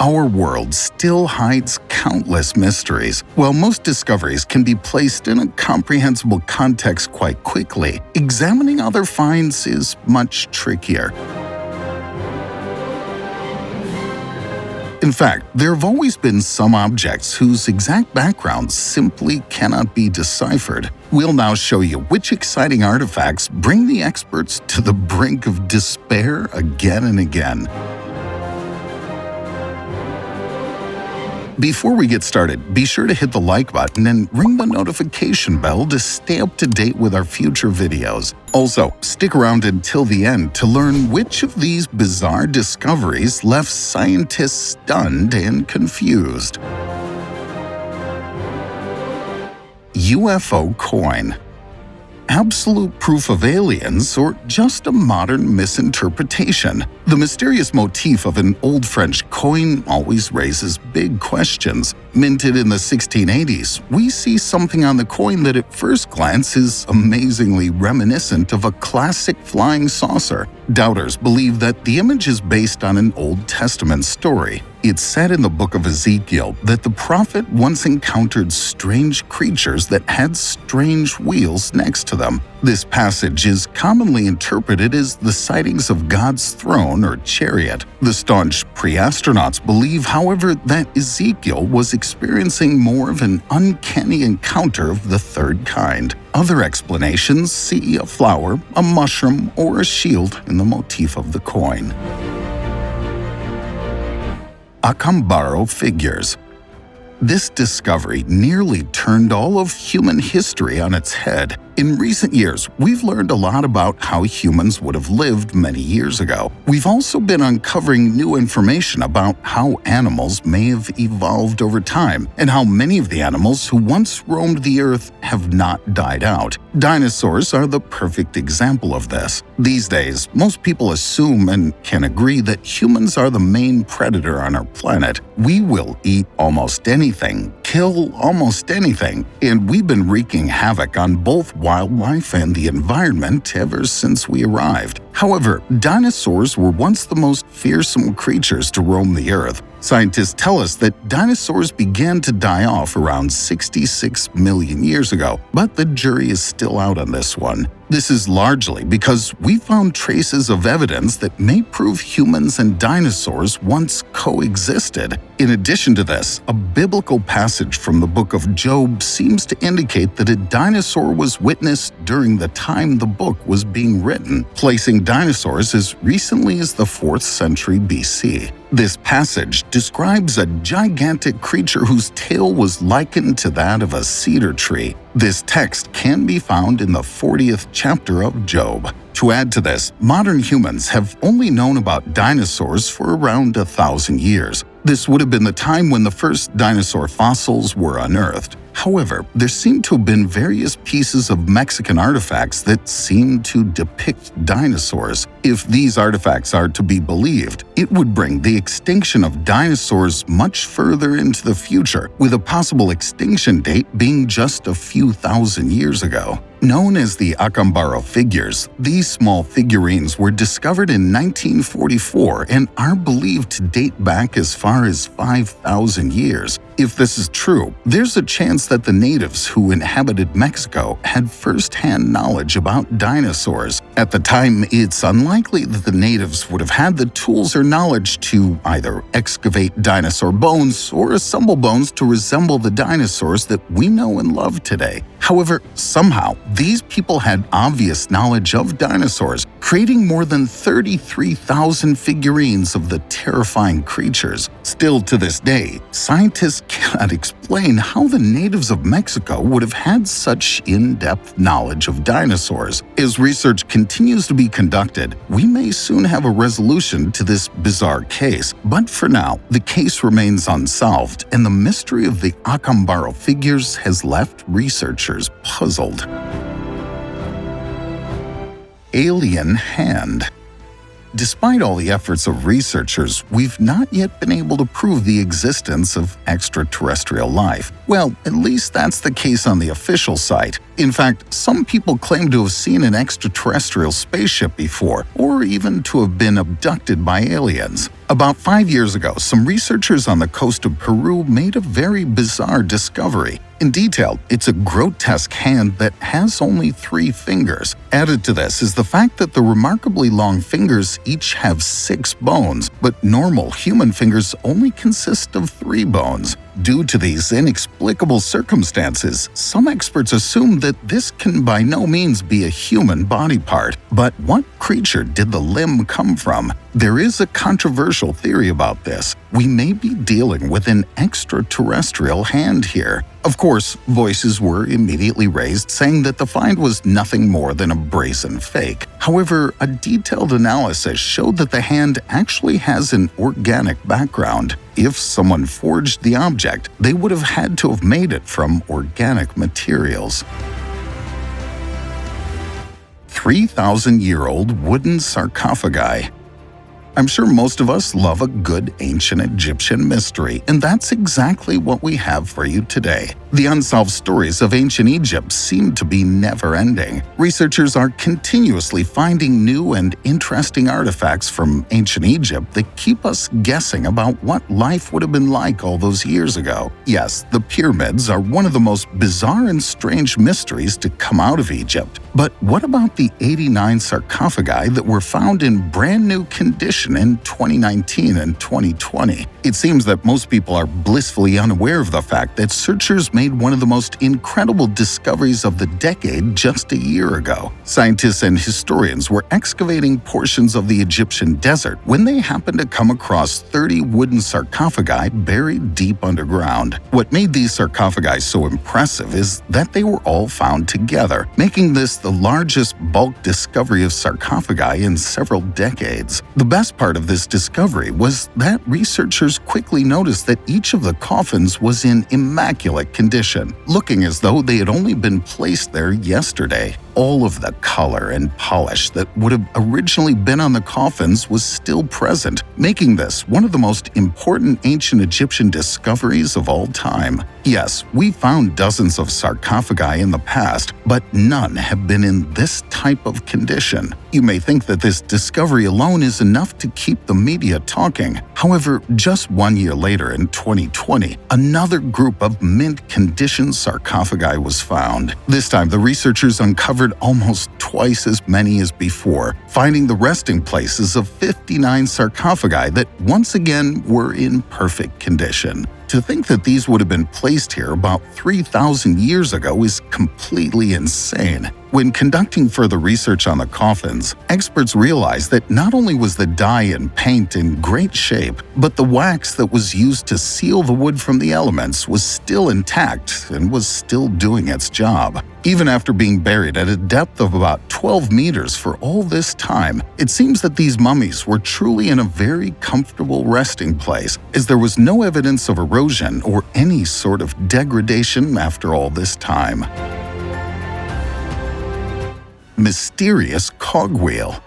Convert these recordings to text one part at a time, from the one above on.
Our world still hides countless mysteries. While most discoveries can be placed in a comprehensible context quite quickly, examining other finds is much trickier. In fact, there have always been some objects whose exact backgrounds simply cannot be deciphered. We'll now show you which exciting artifacts bring the experts to the brink of despair again and again. Before we get started, be sure to hit the like button and ring the notification bell to stay up to date with our future videos. Also, stick around until the end to learn which of these bizarre discoveries left scientists stunned and confused. UFO coin. Absolute proof of aliens, or just a modern misinterpretation? The mysterious motif of an old French coin always raises big questions. Minted in the 1680s, we see something on the coin that at first glance is amazingly reminiscent of a classic flying saucer. Doubters believe that the image is based on an Old Testament story. It's said in the book of Ezekiel that the prophet once encountered strange creatures that had strange wheels next to them. This passage is commonly interpreted as the sightings of God's throne or chariot. The staunch pre-astronauts believe, however, that Ezekiel was experiencing more of an uncanny encounter of the third kind. Other explanations see a flower, a mushroom, or a shield in the motif of the coin. Akambaro figures. This discovery nearly turned all of human history on its head. In recent years, we've learned a lot about how humans would have lived many years ago. We've also been uncovering new information about how animals may have evolved over time, and how many of the animals who once roamed the earth have not died out. Dinosaurs are the perfect example of this. These days, most people assume and can agree that humans are the main predator on our planet. We will eat almost anything, kill almost anything, and we've been wreaking havoc on both wildlife and the environment ever since we arrived. However, dinosaurs were once the most fearsome creatures to roam the earth. Scientists tell us that dinosaurs began to die off around 66 million years ago, but the jury is still out on this one. This is largely because we found traces of evidence that may prove humans and dinosaurs once coexisted. In addition to this, a biblical passage from the book of Job seems to indicate that a dinosaur was witnessed during the time the book was being written, placing dinosaurs as recently as the 4th century BC. This passage describes a gigantic creature whose tail was likened to that of a cedar tree. This text can be found in the 40th chapter of Job. To add to this, modern humans have only known about dinosaurs for around 1,000 years. This would have been the time when the first dinosaur fossils were unearthed. However, there seem to have been various pieces of Mexican artifacts that seem to depict dinosaurs. If these artifacts are to be believed, it would bring the extinction of dinosaurs much further into the future, with a possible extinction date being just a few thousand years ago. Known as the Akambaro figures, these small figurines were discovered in 1944 and are believed to date back as far as 5,000 years. If this is true, there's a chance that the natives who inhabited Mexico had first-hand knowledge about dinosaurs. At the time, it's unlikely that the natives would have had the tools or knowledge to either excavate dinosaur bones or assemble bones to resemble the dinosaurs that we know and love today. However, somehow, these people had obvious knowledge of dinosaurs, creating more than 33,000 figurines of the terrifying creatures. Still to this day, scientists cannot explain how the natives of Mexico would have had such in-depth knowledge of dinosaurs. As research continues to be conducted, we may soon have a resolution to this bizarre case. But for now, the case remains unsolved, and the mystery of the Akambaro figures has left researchers puzzled. Alien hand. Despite all the efforts of researchers, we've not yet been able to prove the existence of extraterrestrial life. Well, at least that's the case on the official site. In fact, some people claim to have seen an extraterrestrial spaceship before, or even to have been abducted by aliens. About 5 years ago, some researchers on the coast of Peru made a very bizarre discovery. In detail, it's a grotesque hand that has only 3 fingers. Added to this is the fact that the remarkably long fingers each have 6 bones, but normal human fingers only consist of 3 bones. Due to these inexplicable circumstances, some experts assume that this can by no means be a human body part. But what creature did the limb come from? There is a controversial theory about this. We may be dealing with an extraterrestrial hand here. Of course, voices were immediately raised saying that the find was nothing more than a brazen fake. However, a detailed analysis showed that the hand actually has an organic background. If someone forged the object, they would have had to have made it from organic materials. 3,000-year-old wooden sarcophagi. I'm sure most of us love a good ancient Egyptian mystery, and that's exactly what we have for you today. The unsolved stories of ancient Egypt seem to be never-ending. Researchers are continuously finding new and interesting artifacts from ancient Egypt that keep us guessing about what life would have been like all those years ago. Yes, the pyramids are one of the most bizarre and strange mysteries to come out of Egypt. But what about the 89 sarcophagi that were found in brand new condition in 2019 and 2020? It seems that most people are blissfully unaware of the fact that searchers made one of the most incredible discoveries of the decade just a year ago. Scientists and historians were excavating portions of the Egyptian desert when they happened to come across 30 wooden sarcophagi buried deep underground. What made these sarcophagi so impressive is that they were all found together, making this the largest bulk discovery of sarcophagi in several decades. The best part of this discovery was that researchers quickly noticed that each of the coffins was in immaculate condition, looking as though they had only been placed there yesterday. All of the color and polish that would have originally been on the coffins was still present, making this one of the most important ancient Egyptian discoveries of all time. Yes, we found dozens of sarcophagi in the past, but none have been in this type of condition. You may think that this discovery alone is enough to keep the media talking. However, just 1 year later in 2020, another group of mint-condition sarcophagi was found. This time, the researchers uncovered almost twice as many as before, finding the resting places of 59 sarcophagi that once again were in perfect condition. To think that these would have been placed here about 3,000 years ago is completely insane. When conducting further research on the coffins, experts realized that not only was the dye and paint in great shape, but the wax that was used to seal the wood from the elements was still intact and was still doing its job. Even after being buried at a depth of about 12 meters for all this time, it seems that these mummies were truly in a very comfortable resting place, as there was no evidence of erosion or any sort of degradation after all this time. Mysterious cogwheel.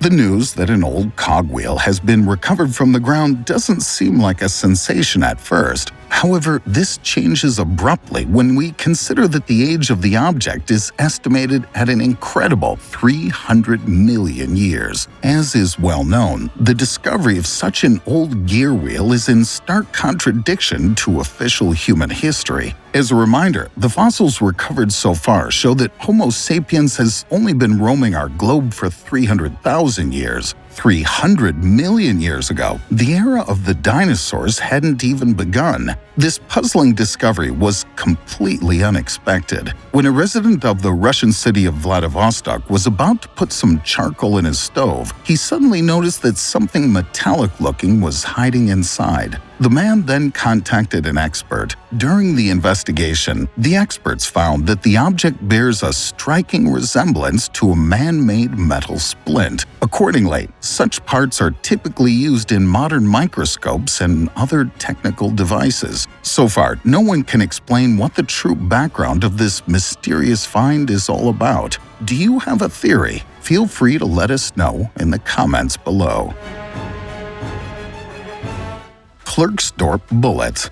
The news that an old cogwheel has been recovered from the ground doesn't seem like a sensation at first. However, this changes abruptly when we consider that the age of the object is estimated at an incredible 300 million years. As is well known, the discovery of such an old gear wheel is in stark contradiction to official human history. As a reminder, the fossils recovered so far show that Homo sapiens has only been roaming our globe for 300,000 years. 300 million years ago, the era of the dinosaurs hadn't even begun. This puzzling discovery was completely unexpected. When a resident of the Russian city of Vladivostok was about to put some charcoal in his stove, he suddenly noticed that something metallic-looking was hiding inside. The man then contacted an expert. During the investigation, the experts found that the object bears a striking resemblance to a man-made metal splint. Accordingly, such parts are typically used in modern microscopes and other technical devices. So far, no one can explain what the true background of this mysterious find is all about. Do you have a theory? Feel free to let us know in the comments below. KLERKSDORP bullets.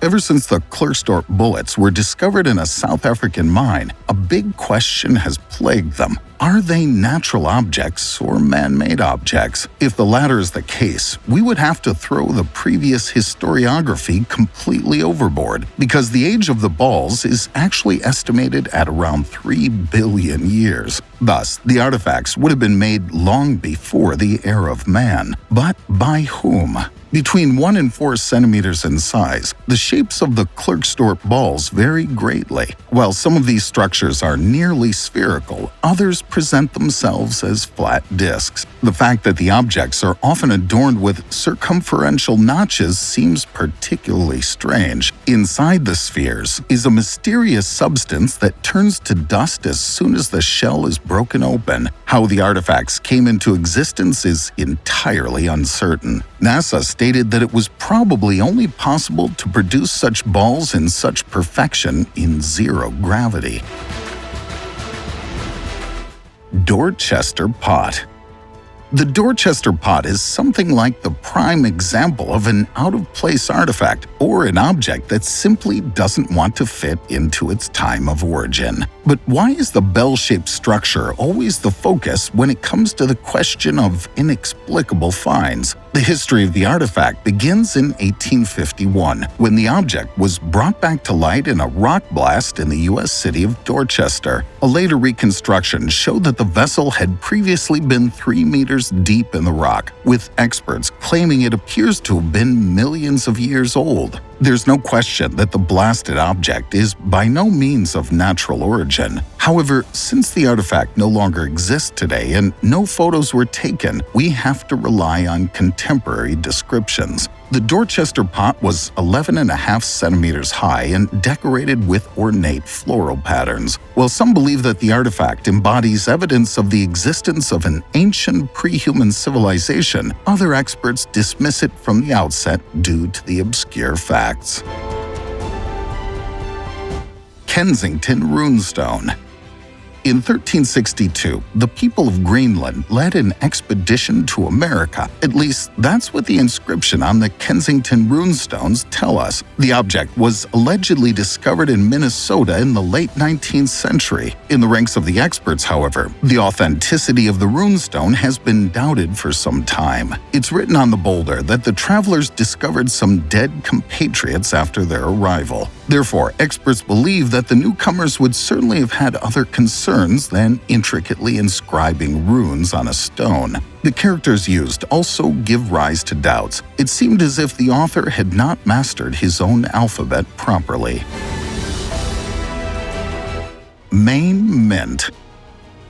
Ever since the KLERKSDORP bullets were discovered in a South African mine, a big question has plagued them. are they natural objects or man-made objects? If the latter is the case, we would have to throw the previous historiography completely overboard, because the age of the balls is actually estimated at around 3 billion years. Thus, the artifacts would have been made long before the era of man. But by whom? Between 1 and 4 centimeters in size, the shapes of the KLERKSDORP balls vary greatly. While some of these structures are nearly spherical, others present themselves as flat discs. The fact that the objects are often adorned with circumferential notches seems particularly strange. Inside the spheres is a mysterious substance that turns to dust as soon as the shell is broken open. How the artifacts came into existence is entirely uncertain. NASA stated that it was probably only possible to produce such balls in such perfection in zero gravity. Dorchester pot. The Dorchester pot is something like the prime example of an out-of-place artifact or an object that simply doesn't want to fit into its time of origin. But why is the bell-shaped structure always the focus when it comes to the question of inexplicable finds? The history of the artifact begins in 1851, when the object was brought back to light in a rock blast in the U.S. city of Dorchester. A later reconstruction showed that the vessel had previously been 3 meters deep in the rock, with experts claiming it appears to have been millions of years old. There's no question that the blasted object is by no means of natural origin. However, since the artifact no longer exists today and no photos were taken, we have to rely on contemporary descriptions. The Dorchester pot was 11.5 centimeters high and decorated with ornate floral patterns. While some believe that the artifact embodies evidence of the existence of an ancient pre-human civilization, other experts dismiss it from the outset due to the obscure facts. Kensington runestone. In 1362, the people of Greenland led an expedition to America. At least, that's what the inscription on the Kensington runestones tell us. The object was allegedly discovered in Minnesota in the late 19th century. In the ranks of the experts, however, the authenticity of the runestone has been doubted for some time. It's written on the boulder that the travelers discovered some dead compatriots after their arrival. Therefore, experts believe that the newcomers would certainly have had other concerns than intricately inscribing runes on a stone. The characters used also give rise to doubts. It seemed as if the author had not mastered his own alphabet properly. Main Mint.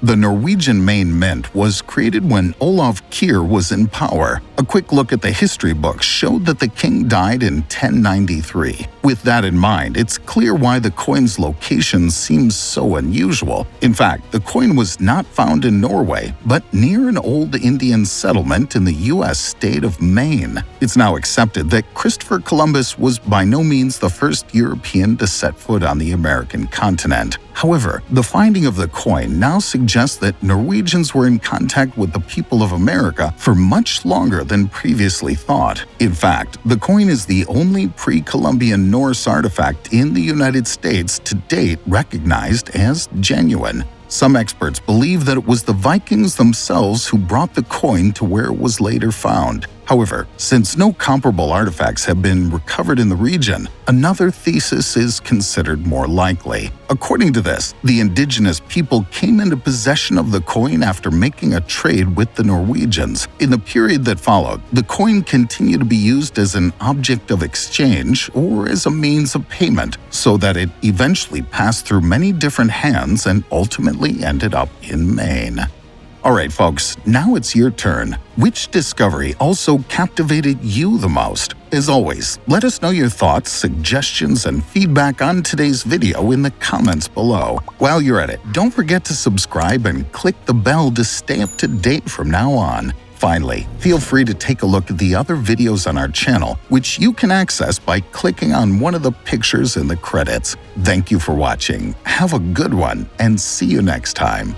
The Norwegian Main Mint was created when Olav Kyrre was in power. A quick look at the history books showed that the king died in 1093. With that in mind, it's clear why the coin's location seems so unusual. In fact, the coin was not found in Norway, but near an old Indian settlement in the U.S. state of Maine. It's now accepted that Christopher Columbus was by no means the first European to set foot on the American continent. However, the finding of the coin now suggests that Norwegians were in contact with the people of America for much longer than previously thought. In fact, the coin is the only pre-Columbian Norse artifact in the United States to date recognized as genuine. Some experts believe that it was the Vikings themselves who brought the coin to where it was later found. However, since no comparable artifacts have been recovered in the region, another thesis is considered more likely. According to this, the indigenous people came into possession of the coin after making a trade with the Norwegians. In the period that followed, the coin continued to be used as an object of exchange or as a means of payment, so that it eventually passed through many different hands and ultimately ended up in Maine. Alright folks, now it's your turn. Which discovery also captivated you the most? As always, let us know your thoughts, suggestions, and feedback on today's video in the comments below. While you're at it, don't forget to subscribe and click the bell to stay up to date from now on. Finally, feel free to take a look at the other videos on our channel, which you can access by clicking on one of the pictures in the credits. Thank you for watching, have a good one, and see you next time.